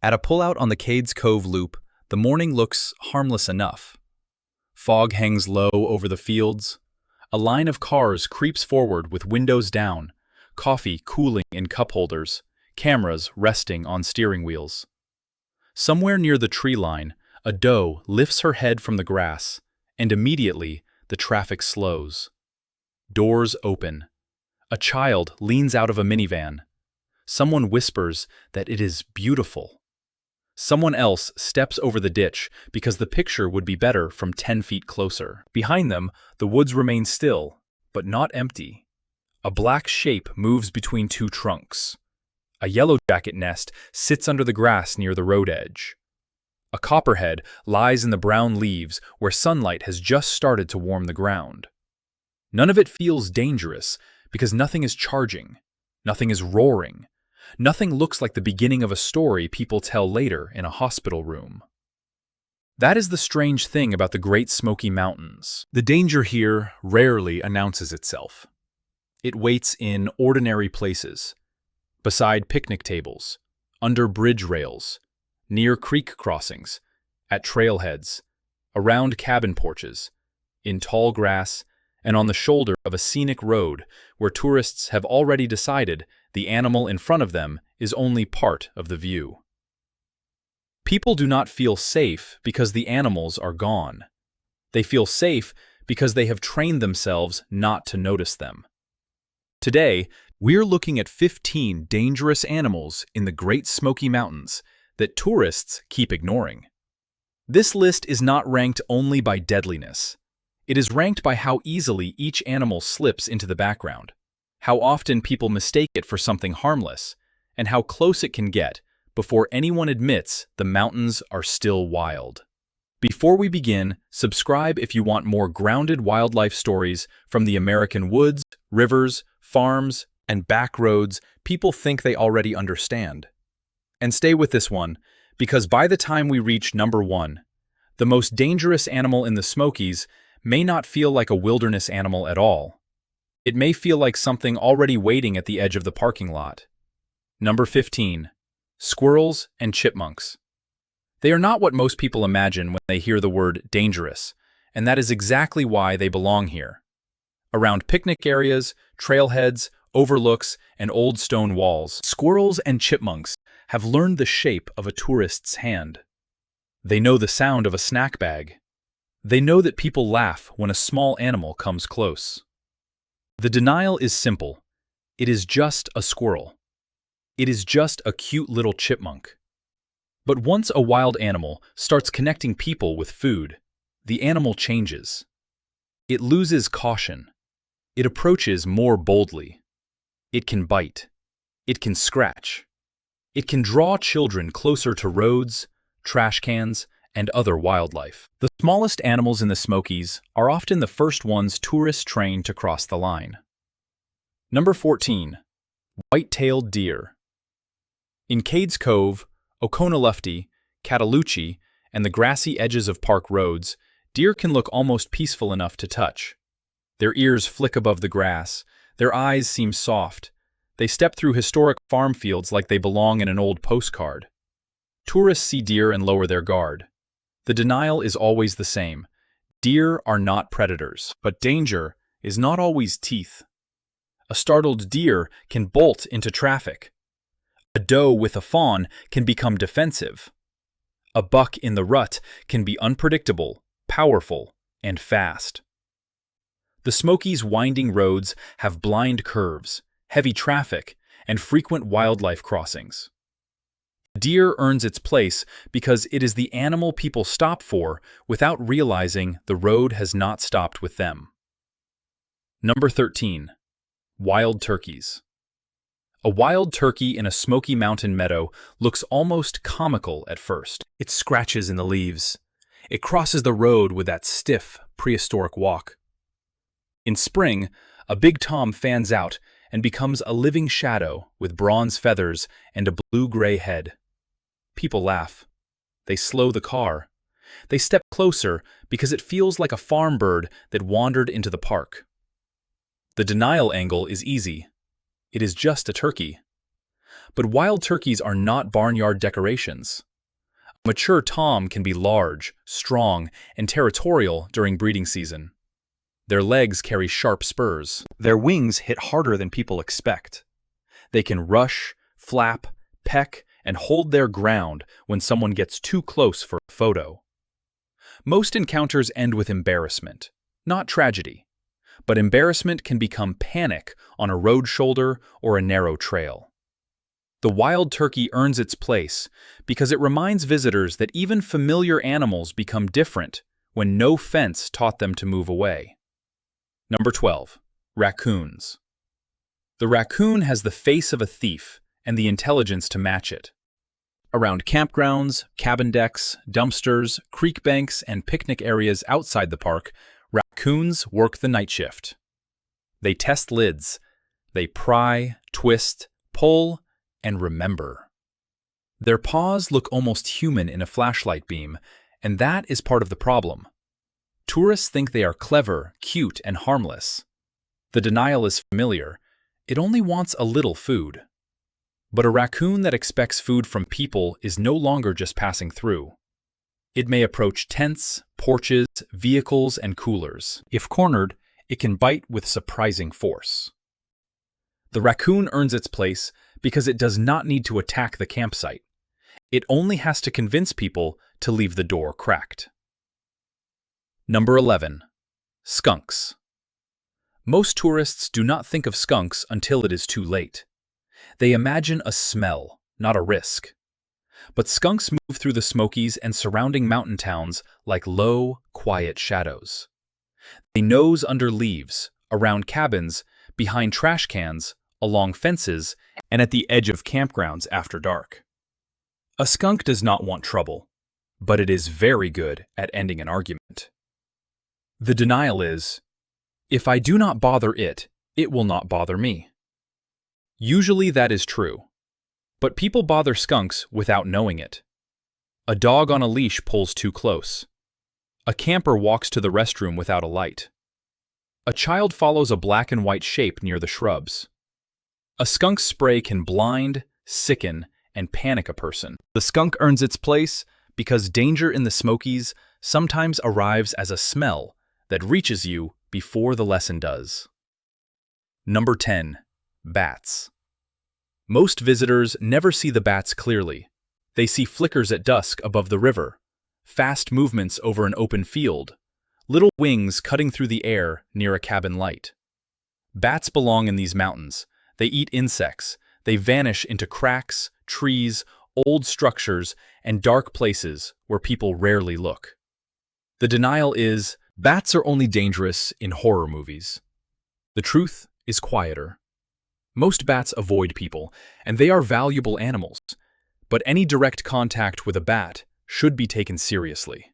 At a pullout on the Cades Cove loop, the morning looks harmless enough. Fog hangs low over the fields. A line of cars creeps forward with windows down, coffee cooling in cup holders, cameras resting on steering wheels. Somewhere near the tree line, a doe lifts her head from the grass, and immediately the traffic slows. Doors open. A child leans out of a minivan. Someone whispers that it is beautiful. Someone else steps over the ditch because the picture would be better from 10 feet closer. Behind them, the woods remain still, but not empty. A black shape moves between two trunks. A yellowjacket nest sits under the grass near the road edge. A copperhead lies in the brown leaves where sunlight has just started to warm the ground. None of it feels dangerous because nothing is charging, nothing is roaring, nothing looks like the beginning of a story people tell later in a hospital room. That is the strange thing about the Great Smoky Mountains. The danger here rarely announces itself. It waits in ordinary places, beside picnic tables, under bridge rails, near creek crossings, at trailheads, around cabin porches, in tall grass, and on the shoulder of a scenic road where tourists have already decided the animal in front of them is only part of the view. People do not feel safe because the animals are gone. They feel safe because they have trained themselves not to notice them. Today, we're looking at 15 dangerous animals in the Great Smoky Mountains that tourists keep ignoring. This list is not ranked only by deadliness. It is ranked by how easily each animal slips into the background, how often people mistake it for something harmless, and how close it can get before anyone admits the mountains are still wild. Before we begin, subscribe if you want more grounded wildlife stories from the American woods, rivers, farms, and back roads people think they already understand. And stay with this one, because by the time we reach number 1, the most dangerous animal in the Smokies may not feel like a wilderness animal at all. It may feel like something already waiting at the edge of the parking lot. Number 15. Squirrels and chipmunks. They are not what most people imagine when they hear the word dangerous, and that is exactly why they belong here. Around picnic areas, trailheads, overlooks, and old stone walls, squirrels and chipmunks have learned the shape of a tourist's hand. They know the sound of a snack bag. They know that people laugh when a small animal comes close. The denial is simple. It is just a squirrel. It is just a cute little chipmunk. But once a wild animal starts connecting people with food, the animal changes. It loses caution. It approaches more boldly. It can bite. It can scratch. It can draw children closer to roads, trash cans, and other wildlife. The smallest animals in the Smokies are often the first ones tourists train to cross the line. Number 14. White-tailed deer. In Cades Cove, Oconaluftee, Cataloochee, and the grassy edges of park roads, deer can look almost peaceful enough to touch. Their ears flick above the grass, their eyes seem soft. They step through historic farm fields like they belong in an old postcard. Tourists see deer and lower their guard. The denial is always the same. Deer are not predators, but danger is not always teeth. A startled deer can bolt into traffic. A doe with a fawn can become defensive. A buck in the rut can be unpredictable, powerful, and fast. The Smokies' winding roads have blind curves, heavy traffic, and frequent wildlife crossings. Deer earns its place because it is the animal people stop for without realizing the road has not stopped with them. Number 13. Wild turkeys. A wild turkey in a Smoky Mountain meadow looks almost comical at first. It scratches in the leaves. It crosses the road with that stiff, prehistoric walk. In spring, a big tom fans out and becomes a living shadow with bronze feathers and a blue-gray head. People laugh. They slow the car. They step closer because it feels like a farm bird that wandered into the park. The denial angle is easy. It is just a turkey. But wild turkeys are not barnyard decorations. A mature tom can be large, strong, and territorial during breeding season. Their legs carry sharp spurs. Their wings hit harder than people expect. They can rush, flap, peck, and hold their ground when someone gets too close for a photo. Most encounters end with embarrassment, not tragedy. But embarrassment can become panic on a road shoulder or a narrow trail. The wild turkey earns its place because it reminds visitors that even familiar animals become different when no fence taught them to move away. Number 12. Raccoons. The raccoon has the face of a thief and the intelligence to match it. Around campgrounds, cabin decks, dumpsters, creek banks, and picnic areas outside the park, raccoons work the night shift. They test lids. They pry, twist, pull, and remember. Their paws look almost human in a flashlight beam, and that is part of the problem. Tourists think they are clever, cute, and harmless. The denial is familiar. It only wants a little food. But a raccoon that expects food from people is no longer just passing through. It may approach tents, porches, vehicles, and coolers. If cornered, it can bite with surprising force. The raccoon earns its place because it does not need to attack the campsite. It only has to convince people to leave the door cracked. Number 11. Skunks. Most tourists do not think of skunks until it is too late. They imagine a smell, not a risk. But skunks move through the Smokies and surrounding mountain towns like low, quiet shadows. They nose under leaves, around cabins, behind trash cans, along fences, and at the edge of campgrounds after dark. A skunk does not want trouble, but it is very good at ending an argument. The denial is, if I do not bother it, it will not bother me. Usually that is true, but people bother skunks without knowing it. A dog on a leash pulls too close. A camper walks to the restroom without a light. A child follows a black and white shape near the shrubs. A skunk's spray can blind, sicken, and panic a person. The skunk earns its place because danger in the Smokies sometimes arrives as a smell that reaches you before the lesson does. Number 10. Bats. Most visitors never see the bats clearly. They see flickers at dusk above the river, fast movements over an open field, little wings cutting through the air near a cabin light. Bats belong in these mountains. They eat insects. They vanish into cracks, trees, old structures, and dark places where people rarely look. The denial is, bats are only dangerous in horror movies. The truth is quieter. Most bats avoid people, and they are valuable animals, but any direct contact with a bat should be taken seriously.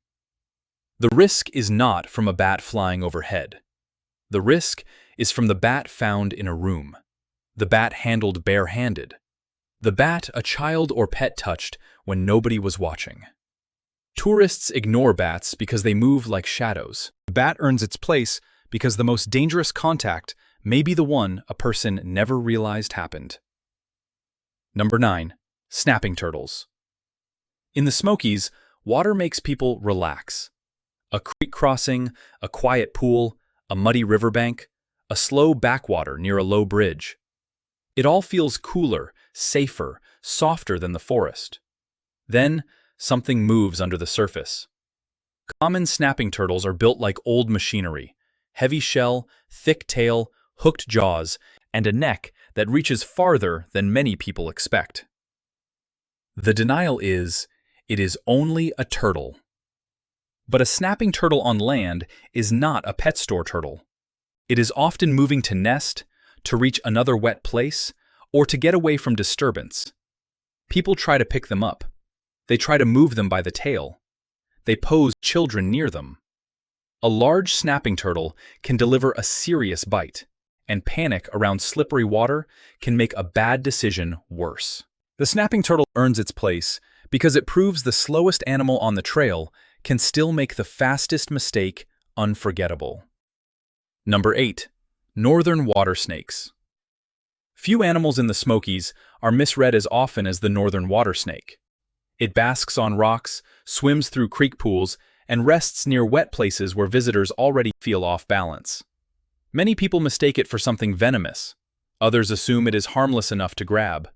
The risk is not from a bat flying overhead. The risk is from the bat found in a room, the bat handled bare-handed, the bat a child or pet touched when nobody was watching. Tourists ignore bats because they move like shadows. The bat earns its place because the most dangerous contact may be the one a person never realized happened. Number 9. Snapping turtles. In the Smokies, water makes people relax. A creek crossing, a quiet pool, a muddy riverbank, a slow backwater near a low bridge. It all feels cooler, safer, softer than the forest. Then, something moves under the surface. Common snapping turtles are built like old machinery. Heavy shell, thick tail, hooked jaws, and a neck that reaches farther than many people expect. The denial is, it is only a turtle. But a snapping turtle on land is not a pet store turtle. It is often moving to nest, to reach another wet place, or to get away from disturbance. People try to pick them up. They try to move them by the tail. They pose children near them. A large snapping turtle can deliver a serious bite, and panic around slippery water can make a bad decision worse. The snapping turtle earns its place because it proves the slowest animal on the trail can still make the fastest mistake unforgettable. Number 8. Northern water snakes. Few animals in the Smokies are misread as often as the northern water snake. It basks on rocks, swims through creek pools, and rests near wet places where visitors already feel off balance. Many people mistake it for something venomous. Others assume it is harmless enough to grab.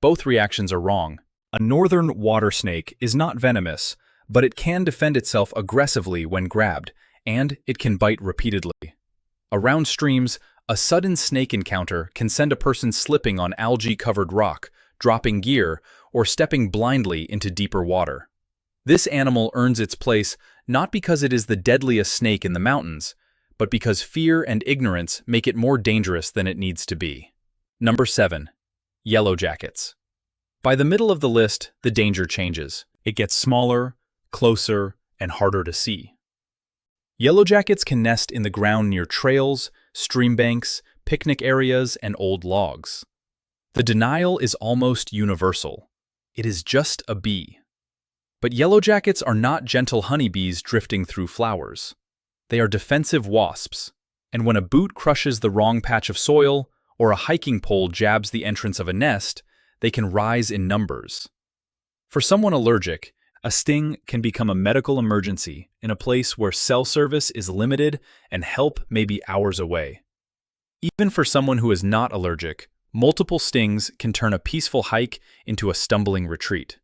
Both reactions are wrong. A northern water snake is not venomous, but it can defend itself aggressively when grabbed, and it can bite repeatedly. Around streams, a sudden snake encounter can send a person slipping on algae-covered rock, dropping gear, or stepping blindly into deeper water. This animal earns its place not because it is the deadliest snake in the mountains, but because fear and ignorance make it more dangerous than it needs to be. Number 7. Yellowjackets. By the middle of the list, the danger changes. It gets smaller, closer, and harder to see. Yellowjackets can nest in the ground near trails, stream banks, picnic areas, and old logs. The denial is almost universal. It is just a bee. But yellowjackets are not gentle honeybees drifting through flowers. They are defensive wasps, and when a boot crushes the wrong patch of soil or a hiking pole jabs the entrance of a nest, they can rise in numbers. For someone allergic, a sting can become a medical emergency in a place where cell service is limited and help may be hours away. Even for someone who is not allergic, multiple stings can turn a peaceful hike into a stumbling retreat.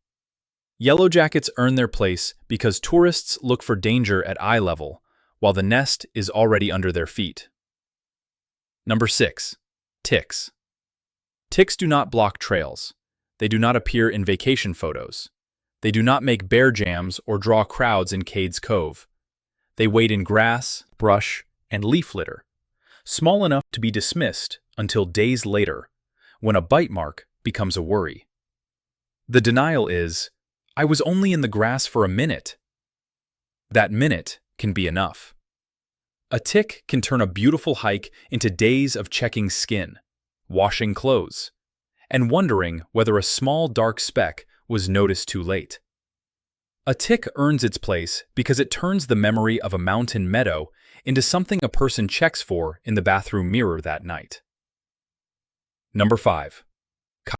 Yellowjackets earn their place because tourists look for danger at eye level, while the nest is already under their feet. Number 6. Ticks. Ticks do not block trails. They do not appear in vacation photos. They do not make bear jams or draw crowds in Cades Cove. They wait in grass, brush, and leaf litter, small enough to be dismissed until days later, when a bite mark becomes a worry. The denial is, "I was only in the grass for a minute." That minute can be enough. A tick can turn a beautiful hike into days of checking skin, washing clothes, and wondering whether a small dark speck was noticed too late. A tick earns its place because it turns the memory of a mountain meadow into something a person checks for in the bathroom mirror that night. Number 5.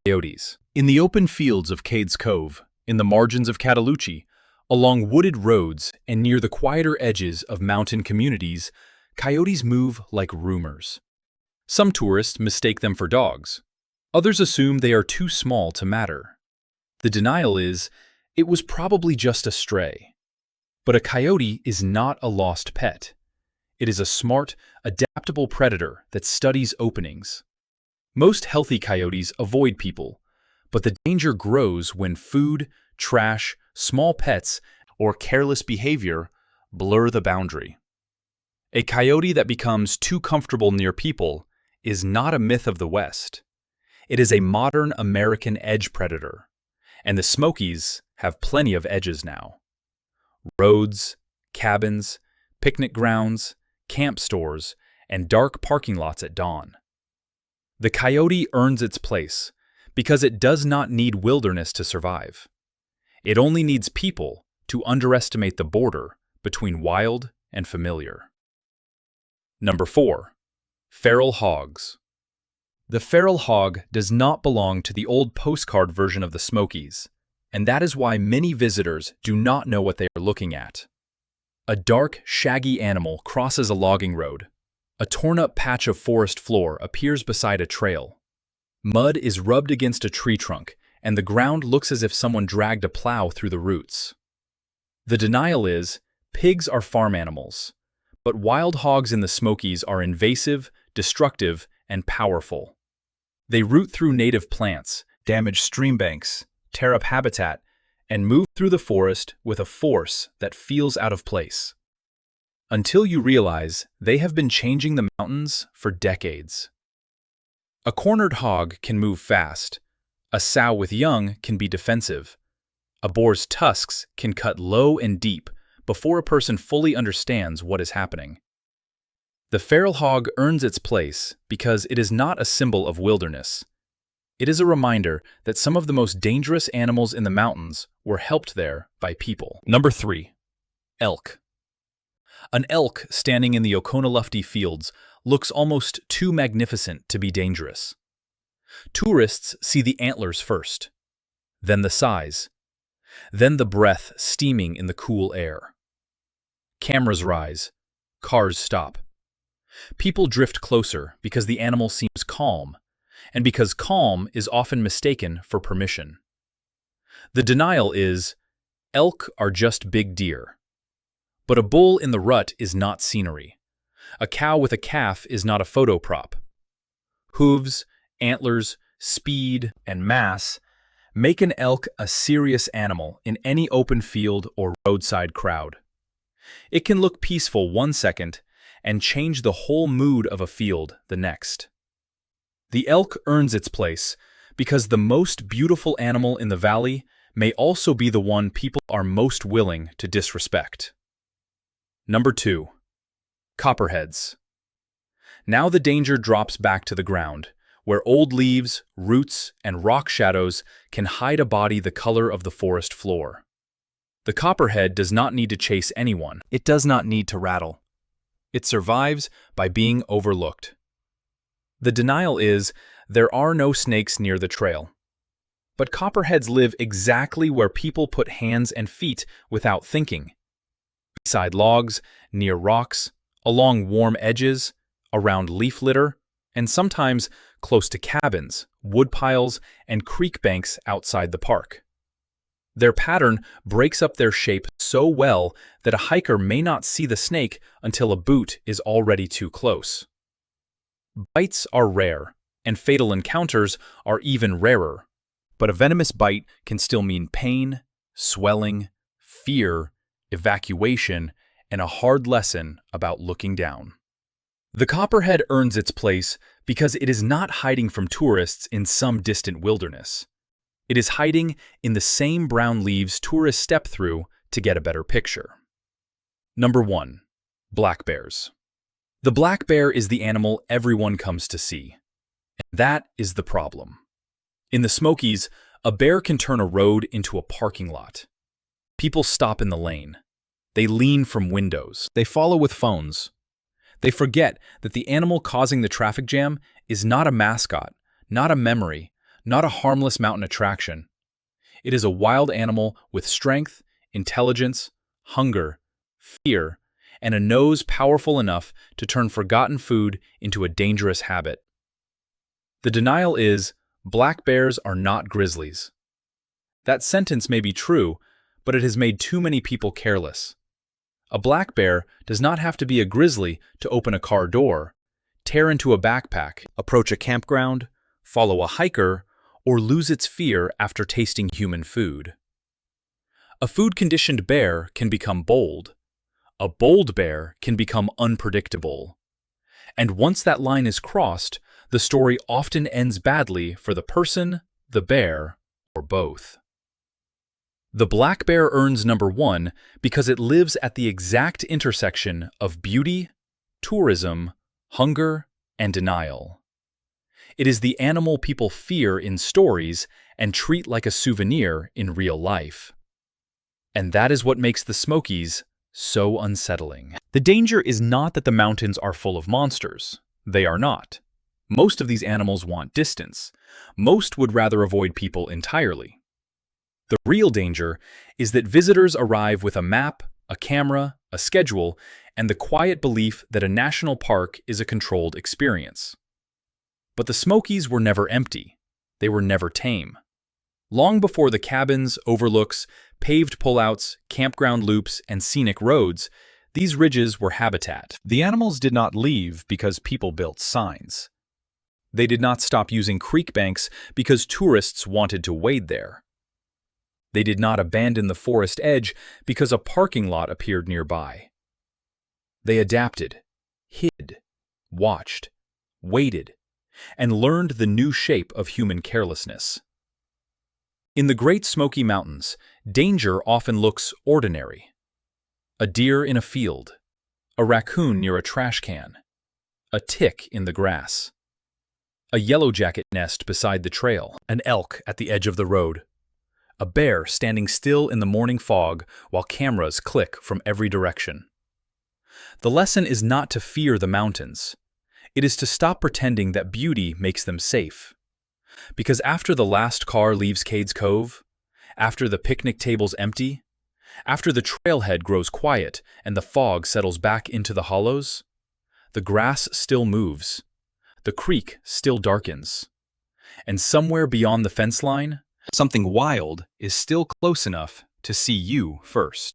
Coyotes. In the open fields of Cades Cove, in the margins of Oconaluftee, along wooded roads and near the quieter edges of mountain communities, coyotes move like rumors. Some tourists mistake them for dogs. Others assume they are too small to matter. The denial is, it was probably just a stray. But a coyote is not a lost pet. It is a smart, adaptable predator that studies openings. Most healthy coyotes avoid people, but the danger grows when food, trash, small pets, or careless behavior blur the boundary. A coyote that becomes too comfortable near people is not a myth of the West. It is a modern American edge predator, and the Smokies have plenty of edges now. Roads, cabins, picnic grounds, camp stores, and dark parking lots at dawn. The coyote earns its place because it does not need wilderness to survive. It only needs people to underestimate the border between wild and familiar. Number 4. Feral hogs. The feral hog does not belong to the old postcard version of the Smokies, and that is why many visitors do not know what they are looking at. A dark, shaggy animal crosses a logging road. A torn-up patch of forest floor appears beside a trail. Mud is rubbed against a tree trunk, and the ground looks as if someone dragged a plow through the roots. The denial is, pigs are farm animals, but wild hogs in the Smokies are invasive, destructive, and powerful. They root through native plants, damage stream banks, tear up habitat, and move through the forest with a force that feels out of place. Until you realize they have been changing the mountains for decades. A cornered hog can move fast. A sow with young can be defensive. A boar's tusks can cut low and deep before a person fully understands what is happening. The feral hog earns its place because it is not a symbol of wilderness. It is a reminder that some of the most dangerous animals in the mountains were helped there by people. Number 3. Elk. An elk standing in the Oconaluftee fields looks almost too magnificent to be dangerous. Tourists see the antlers first, then the size, then the breath steaming in the cool air. Cameras rise, cars stop. People drift closer because the animal seems calm, and because calm is often mistaken for permission. The denial is, elk are just big deer. But a bull in the rut is not scenery. A cow with a calf is not a photo prop. Hooves, antlers, speed, and mass make an elk a serious animal in any open field or roadside crowd. It can look peaceful one second and change the whole mood of a field the next. The elk earns its place because the most beautiful animal in the valley may also be the one people are most willing to disrespect. Number 2. Copperheads. Now the danger drops back to the ground, where old leaves, roots, and rock shadows can hide a body the color of the forest floor. The copperhead does not need to chase anyone. It does not need to rattle. It survives by being overlooked. The denial is, there are no snakes near the trail. But copperheads live exactly where people put hands and feet without thinking. Beside logs, near rocks, along warm edges, around leaf litter, and sometimes close to cabins, woodpiles, and creek banks outside the park. Their pattern breaks up their shape so well that a hiker may not see the snake until a boot is already too close. Bites are rare, and fatal encounters are even rarer. But a venomous bite can still mean pain, swelling, fear, evacuation, and a hard lesson about looking down. The copperhead earns its place because it is not hiding from tourists in some distant wilderness. It is hiding in the same brown leaves tourists step through to get a better picture. Number 1. Black bears. The black bear is the animal everyone comes to see. And that is the problem. In the Smokies, a bear can turn a road into a parking lot. People stop in the lane. They lean from windows. They follow with phones. They forget that the animal causing the traffic jam is not a mascot, not a memory, not a harmless mountain attraction. It is a wild animal with strength, intelligence, hunger, fear, and a nose powerful enough to turn forgotten food into a dangerous habit. The denial is, black bears are not grizzlies. That sentence may be true, but it has made too many people careless. A black bear does not have to be a grizzly to open a car door, tear into a backpack, approach a campground, follow a hiker, or lose its fear after tasting human food. A food-conditioned bear can become bold. A bold bear can become unpredictable. And once that line is crossed, the story often ends badly for the person, the bear, or both. The black bear earns number 1 because it lives at the exact intersection of beauty, tourism, hunger, and denial. It is the animal people fear in stories and treat like a souvenir in real life. And that is what makes the Smokies so unsettling. The danger is not that the mountains are full of monsters. They are not. Most of these animals want distance. Most would rather avoid people entirely. The real danger is that visitors arrive with a map, a camera, a schedule, and the quiet belief that a national park is a controlled experience. But the Smokies were never empty. They were never tame. Long before the cabins, overlooks, paved pullouts, campground loops, and scenic roads, these ridges were habitat. The animals did not leave because people built signs. They did not stop using creek banks because tourists wanted to wade there. They did not abandon the forest edge because a parking lot appeared nearby. They adapted, hid, watched, waited, and learned the new shape of human carelessness. In the Great Smoky Mountains, danger often looks ordinary. A deer in a field, a raccoon near a trash can, a tick in the grass, a yellowjacket nest beside the trail, an elk at the edge of the road, a bear standing still in the morning fog while cameras click from every direction. The lesson is not to fear the mountains. It is to stop pretending that beauty makes them safe. Because after the last car leaves Cades Cove, after the picnic table's empty, after the trailhead grows quiet and the fog settles back into the hollows, the grass still moves, the creek still darkens, and somewhere beyond the fence line, something wild is still close enough to see you first.